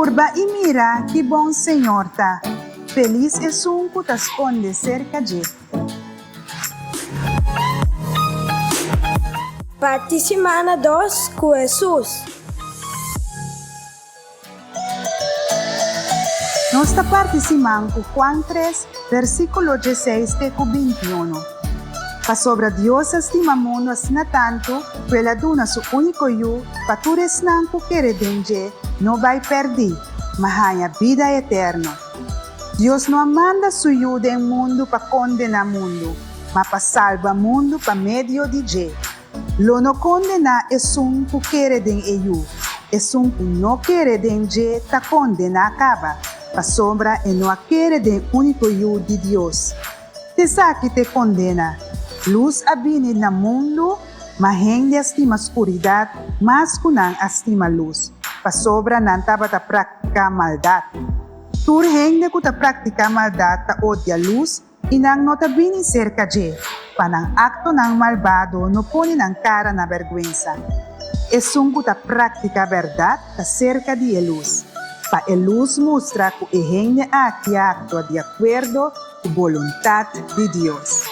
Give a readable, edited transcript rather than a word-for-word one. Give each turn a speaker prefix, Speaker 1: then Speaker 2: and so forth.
Speaker 1: curva y mira que bom Señor ta. Feliz es un que te esconde cerca de.
Speaker 2: Parte semana 2 com Jesus.
Speaker 1: Nós está participando com Juan 3, versículo 16 até 21. Pa sobra Dios estima mundo asina tanto, que ela duna su único yu, pa tures nang kukere denje, no vai perdi, mahanya vida eterno. Dios no manda su yu den mundo pa condena mundo, ma pa salva mundo pa medio de je. Lo no condena es un kukere den yu, es un no quiere den je ta condena acaba, pa sobra e no quiere den único yu de Dios. Te sa que te condena. Luz abini na mundo, maheng de estima escuridad, mas kunang estima luz. Pasobra nan tabata praktika maldad. Turheng de kuta praktika maldad ta odia luz, inang notabini cerca de, panang akto ng malvado no poni ng cara na vergüenza. Es un kuta praktika verdad ta cerca de luz. Pa luz mostra que heng de actua de acuerdo con voluntad de Dios.